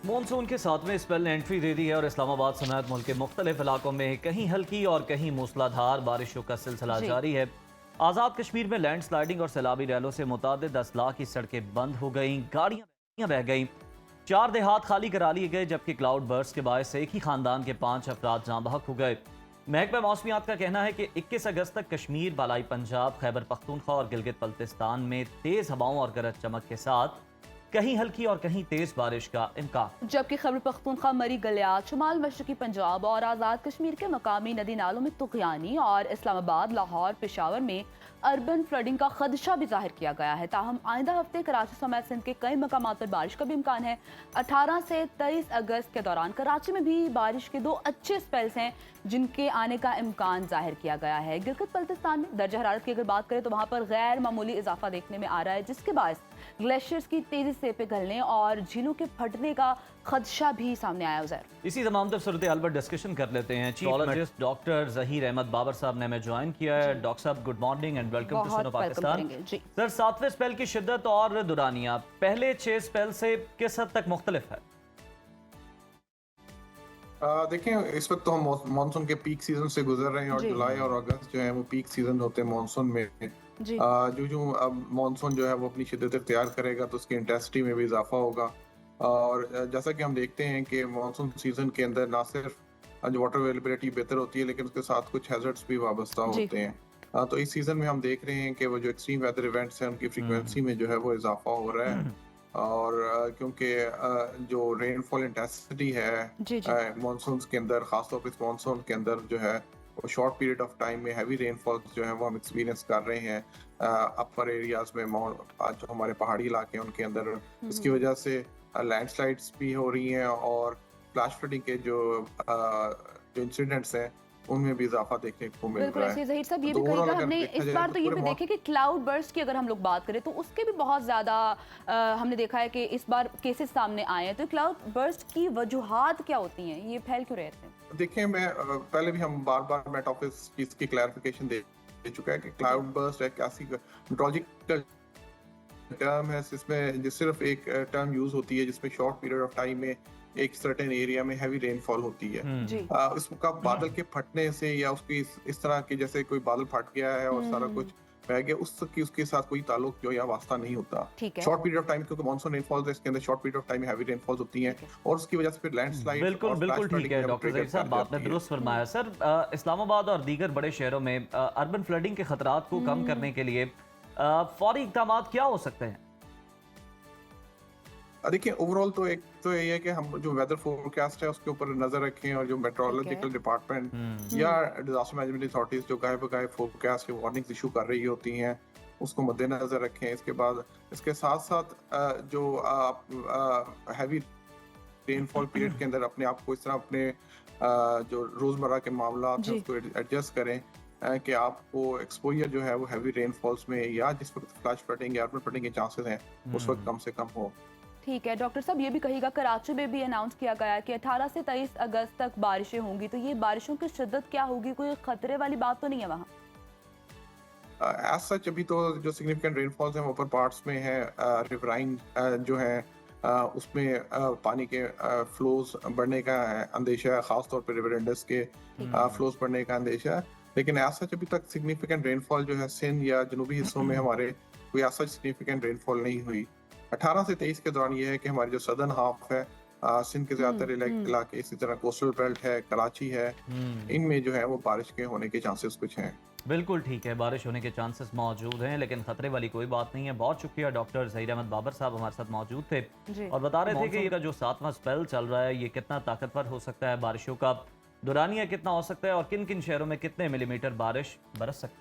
Monsoon के सातवें spell ने एंट्री दे दी है और इस्लामाबाद समेत मुल्क के मुख्तलिफ इलाकों में कहीं हल्की और कहीं मूसलाधार बारिशों का सिलसिला जारी है। आज़ाद कश्मीर में लैंड स्लाइडिंग और सैलाबी रैलों से मुतादिद अजला की सड़कें बंद हो गईं, गाड़ियां बह गईं, 4 देहात खाली करा लिए गए, जबकि क्लाउड बर्स्ट के बायस एक ही खानदान के 5 अफराद जाँ बहक हो गए। महकमा मौसमियात का कहना है कि 21 अगस्त तक कश्मीर, बालाई पंजाब, खैबर पख्तूनख्वा और गिलगित बल्तिस्तान में तेज हवाओं और गरज चमक के साथ कहीं हल्की और कहीं तेज बारिश का इम्कान, जबकि खैबर पख्तूनख्वा, मरी, गलियात, शुमाल मशरकी पंजाब और आज़ाद कश्मीर के मकामी नदी नालों में तुग़यानी और इस्लामाबाद, लाहौर, पेशावर में अर्बन फ्लडिंग का खदशा भी जाहिर किया गया है। ताहम आइंदा हफ्ते कराची समेत सिंध के कई मकामात पर बारिश का भी इम्कान है। 18 से 23 अगस्त के दौरान कराची में भी बारिश के 2 अच्छे स्पेल्स हैं जिनके आने का इम्कान जाहिर किया गया है। गिलगित बल्तिस्तान में दर्जा हरारत की अगर बात करें तो वहाँ पर गैर मामूली इजाफा देखने में आ रहा है, जिसके बायस ग्लेशियर्स की तेजी से पिघलने और झीलों के फटने का खदशा भी सामने आया। उज़ैर, इसी तमाम तब सूरत हाल पर डिस्कशन कर लेते हैं। चीफ डॉक्टर जहीर अहमद बाबर साहब ने हमें ज्वाइन किया है। डॉक्टर साहब, good morning and welcome to Suno Pakistan. Sir, 7वें spell की शिद्दत और दुरानिया पहले 6 स्पेल से किस हद तक मुख्तलिफ है? देखिए, इस वक्त तो हम मानसून के पीक सीजन से गुजर रहे हैं और जुलाई और अगस्त जो है वो पीक सीजन होते हैं मानसून में। जो अब मानसून जो है वो अपनी शिद्दत इख्तियार करेगा तो उसकी इंटेंसिटी में भी इजाफा होगा। और जैसा कि हम देखते हैं कि मानसून सीजन के अंदर ना सिर्फ जो वाटर अवेलेबिलिटी बेहतर होती है, लेकिन उसके साथ कुछ हैजर्ड्स भी वाबस्ता होते हैं। तो इस सीजन में हम देख रहे हैं कि वो जो एक्सट्रीम वेदर इवेंट्स हैं उनकी फ्रीक्वेंसी में जो है वो इजाफा हो रहा है। और क्योंकि जो रेनफॉल इंटेंसिटी है मानसून के अंदर, खासतौर पर इस मानसून के अंदर जो है वो शॉर्ट पीरियड ऑफ टाइम में हैवी रेनफॉल जो है वो हम एक्सपीरियंस कर रहे हैं अपर एरियाज में, जो हमारे पहाड़ी इलाके हैं उनके अंदर। इसकी वजह से लैंडस्लाइड्स भी हो रही हैं और फ्लैश फ्लडिंग के जो इंसिडेंट्स हैं उनमें भी इजाफा देखने को मिल रहा है। ज़हीर साहब, ये भी कहेगा हमने इस बार तो ये भी देखे कि क्लाउड बर्स्ट की अगर हम लोग बात करें तो उसके भी बहुत ज़्यादा हमने देखा है कि इस बार केसेस सामने आए हैं। तो क्लाउड बर्स्ट की वजूहात क्या होती हैं, ये फैल क्यों रहते हैं? देखिए, मैं पहले भी हम बार मेट ऑफिस इसकी क्लैरिफिकेशन दे चुका है कि क्लाउड बर्स्ट एक ऐसी मेट्रोलॉजिकल टर्म है जिसमें सिर्फ एक टर्म यूज होती है जिसमें शॉर्ट पीरियड ऑफ टाइम में एक सर्टेन एरिया में हैवी रेनफॉल होती है। इसका बादल के फटने से या उसकी इस तरह के, जैसे कोई बादल फट गया है और सारा कुछ बह गया, उसके साथ कोई ताल्लुक जो या वास्ता नहीं होता। शॉर्ट पीरियड ऑफ टाइम, क्योंकि मानसून रेनफॉल है इसके अंदर शॉर्ट पीरियड ऑफ टाइम में हैवी रेनफॉल्स होती हैं और उसकी वजह से फिर लैंडस्लाइड। बिल्कुल ठीक है डॉक्टर जहीर साहब, बात में दुरुस्त फरमाया। सर, इस्लामाबाद और दीगर बड़े शहरों में अर्बन फ्लडिंग के खतरात को कम करने के लिए फौरी इक़दाम क्या हो सकते हैं? देखिए, ओवरऑल तो एक तो यही है कि हम जो वेदर फोरकास्ट है उसके ऊपर नजर रखें और जो मेट्रोलॉजिकल डिपार्टमेंट या डिजास्टर मैनेजमेंट अथॉरिटीज जो गाय फोरकास्ट की वार्निंग्स इशू कर रही होती हैं उसको मद्देनजर रखें। इसके बाद इसके साथ साथ जो हैवी रेनफॉल पीरियड के अंदर अपने आप को इस तरह अपने जो रोजमर्रा के मामला हैं उसको एडजस्ट करें कि आपको एक्सपोजर जो है वो हैवी रेनफॉल्स में या जिस वक्त फ्लैश फ्लडिंग या अर्बन फ्लडिंग के चांसेस हैं उस वक्त कम से कम हो। ठीक है डॉक्टर साहब, ये भी कहिएगा कराची में भी अनाउंस किया गया है कि 18 से 23 अगस्त तक बारिशें होंगी, तो ये बारिशों की शिद्दत क्या होगी, कोई खतरे वाली बात तो नहीं है वहाँ? एज सच अभी तो जो सिग्निफिकेंट रेनफॉल्स हैं वो ऊपर पार्ट्स में है। रिवराइन जो है उसमें पानी के फ्लोज बढ़ने का अंदेशा है, खासतौर पर रिवर इंडस के फ्लोज बढ़ने का अंदेशा है। लेकिन एज सच अभी तक सिग्निफिकेंट रेनफॉल जो है सिंध या जनूबी हिस्सों में हमारे कोई एज सच सिग्निफिकेंट रेनफॉल नहीं हुई। 18 से 23 के दौरान ये है कि हमारी जो सदर्न हाफ है, सिंध के ज्यादातर इलाके, इसी तरह कोस्टल बेल्ट है, कराची है, इनमें जो है वो बारिश के होने के चांसेस कुछ हैं। बिल्कुल ठीक है, बारिश होने के चांसेस मौजूद हैं, लेकिन खतरे वाली कोई बात नहीं है। बहुत शुक्रिया डॉक्टर जहीर अहमद बाबर साहब हमारे साथ मौजूद थे और बता रहे थे कि ये जो 7वां स्पेल चल रहा है ये कितना ताकतवर हो सकता है, बारिशों का दुरानिया कितना हो सकता है और किन किन शहरों में कितने मिलीमीटर बारिश बरस सकती है।